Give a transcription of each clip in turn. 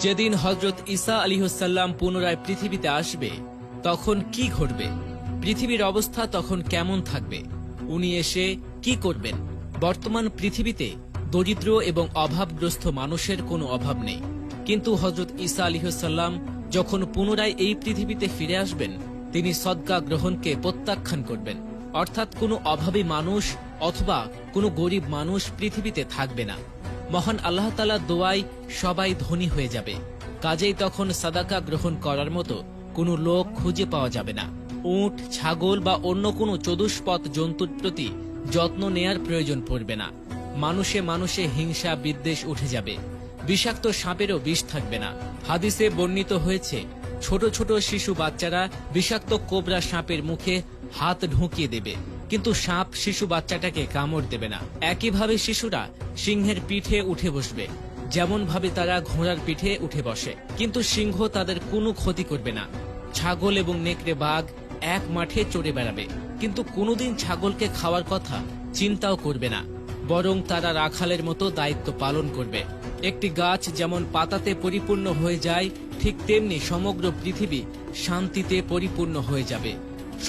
যেদিন হযরত ঈসা আলাইহিসসালাম পুনরায় পৃথিবীতে আসবে তখন কি ঘটবে, পৃথিবীর অবস্থা তখন কেমন থাকবে, উনি এসে কি করবেন। বর্তমান পৃথিবীতে দরিদ্র এবং অভাবগ্রস্ত মানুষের কোনো অভাব নেই, কিন্তু হযরত ঈসা আলাইহিসসালাম যখন পুনরায় এই পৃথিবীতে ফিরে আসবেন তিনি সদকা গ্রহণকে প্রত্যাখ্যান করবেন, অর্থাৎ কোনো অভাবী মানুষ অথবা কোনো গরিব মানুষ পৃথিবীতে থাকবে না। মহান আল্লাহ তাআলার দোয়ায় সবাই ধনী হয়ে যাবে, কাজেই তখন সাদাকা গ্রহণ করার মতো কোনো লোক খুঁজে পাওয়া যাবে না। উট, ছাগল বা অন্য কোনো চতুষ্পদ জন্তুর প্রতি যত্ন নেয়ার প্রয়োজন পড়বে না। মানুষে মানুষে হিংসা বিদ্বেষ উঠে যাবে, বিষাক্ত সাপেরও বিষ থাকবে না। হাদিসে বর্ণিত হয়েছে ছোট ছোট শিশু বাচ্চারা বিষাক্ত কোবরা সাপের মুখে হাত ঢুকিয়ে দেবে, কিন্তু সাপ শিশু বাচ্চাটাকে কামড় দেবে না। একইভাবে শিশুরা সিংহের পিঠে উঠে বসবে, যেমন ভাবে তারা ঘোড়ার পিঠে উঠে বসে, কিন্তু সিংহ তাদের কোনো ক্ষতি করবে না। ছাগল এবং নেকড়ে বাঘ এক মাঠে চড়ে বেড়াবে, কিন্তু কোনোদিন ছাগলকে খাওয়ার কথা চিন্তাও করবে না, বরং তারা রাখালের মতো দায়িত্ব পালন করবে। একটি গাছ যেমন পাতাতে পরিপূর্ণ হয়ে যায়, ঠিক তেমনি সমগ্র পৃথিবী শান্তিতে পরিপূর্ণ হয়ে যাবে।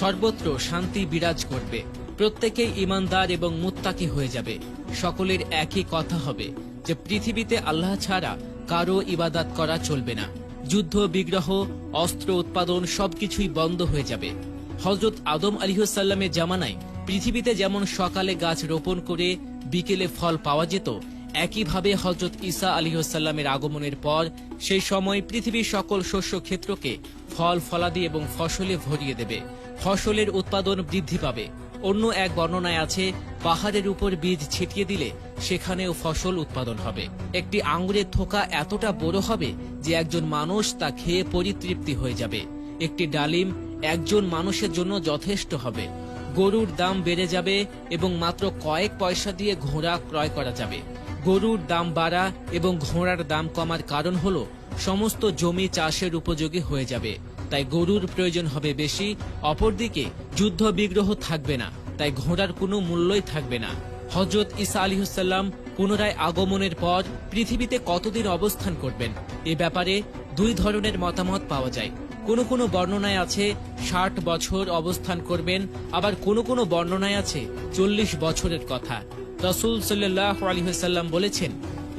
সর্বত্র শান্তি বিরাজ করবে, প্রত্যেকেই ঈমানদার এবং মুত্তাকি হয়ে যাবে। সকলের একই কথা হবে যে পৃথিবীতে আল্লাহ ছাড়া কারো ইবাদত করা চলবে না। যুদ্ধ বিগ্রহ অস্ত্র উৎপাদন সবকিছুই বন্ধ হয়ে যাবে। হযরত আদম আলাইহিসসালামের জামানায় পৃথিবীতে যেমন সকালে গাছ রোপণ করে বিকেলে ফল পাওয়া যেত, একইভাবে হযরত ঈসা আলাইহিসসালামের আগমনের পর সেই সময় পৃথিবীর সকল শস্য ক্ষেত্রকে ফল ফলাদি এবং ফসলে ভরিয়ে দেবে। ফসলের উৎপাদন বৃদ্ধি পাবে। অন্য এক বর্ণনায় আছে পাহাড়ের উপর বীজ ছিটিয়ে দিলে সেখানেও ফসল উৎপাদন হবে। একটি আঙ্গুরের থোকা এতটা বড় হবে যে একজন মানুষ তা খেয়ে পরিতৃপ্তি হয়ে যাবে। একটি ডালিম একজন মানুষের জন্য যথেষ্ট হবে। গরুর দাম বেড়ে যাবে এবং মাত্র কয়েক পয়সা দিয়ে ঘোড়া ক্রয় করা যাবে। গরুর দাম বাড়া এবং ঘোড়ার দাম কমার কারণ হলো সমস্ত জমি চাষের উপযোগী হয়ে যাবে, তাই গরুর প্রয়োজন হবে বেশি। অপরদিকে যুদ্ধ বিগ্রহ থাকবে না, তাই ঘোড়ার কোনো মূল্যই থাকবে না। হযরত ঈসা আলাইহিসসালাম পুনরায় আগমনের পর পৃথিবীতে কতদিন অবস্থান করবেন এ ব্যাপারে দুই ধরনের মতামত পাওয়া যায়। কোনো কোনো বর্ণনায় আছে ৬০ বছর অবস্থান করবেন, আবার কোনো কোনো বর্ণনায় আছে ৪০ বছরের কথা। রাসূল সাল্লাল্লাহু আলাইহি ওয়াসাল্লাম বলেছেন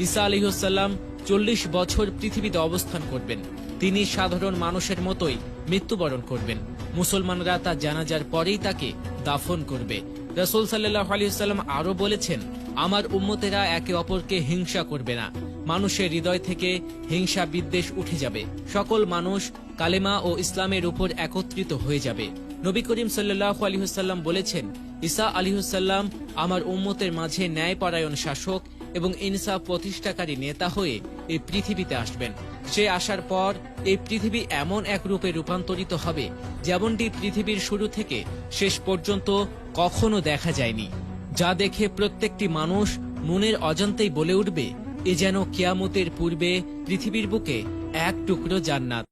ঈসা আলাইহিসসালাম ৪০ বছর পৃথিবীতে অবস্থান করবেন। তিনি সাধারণ মানুষের মতোই মৃত্যুবরণ করবেন। মুসলমানরা তার জানাজার পরেই তাকে দাফন করবে। রাসূল সাল্লাল্লাহু আলাইহি ওয়াসাল্লাম আরো বলেছেন, আমার উম্মতেরা একে অপরকে হিংসা করবে না। মানুষের হৃদয় থেকে হিংসা বিদ্বেষ উঠে যাবে। সকল মানুষ কালেমা ও ইসলামের উপর একত্রিত হয়ে যাবে। নবী করিম সাল্লাল্লাহু আলাইহি ওয়াসাল্লাম বলেছেন, ঈসা আলাইহিসসালাম আমার উম্মতের মাঝে ন্যায়পরায়ণ শাসক এবং ইনসাফ প্রতিষ্ঠাকারী নেতা হয়ে এই পৃথিবীতে আসবেন। সে আসার পর এই পৃথিবী এমন এক রূপে রূপান্তরিত হবে যেমনটি পৃথিবীর শুরু থেকে শেষ পর্যন্ত কখনো দেখা যায়নি, যা দেখে প্রত্যেকটি মানুষ মনের অজান্তেই বলে উঠবে, এ যেন কিয়ামতের পূর্বে পৃথিবীর বুকে এক টুকরো জান্নাত।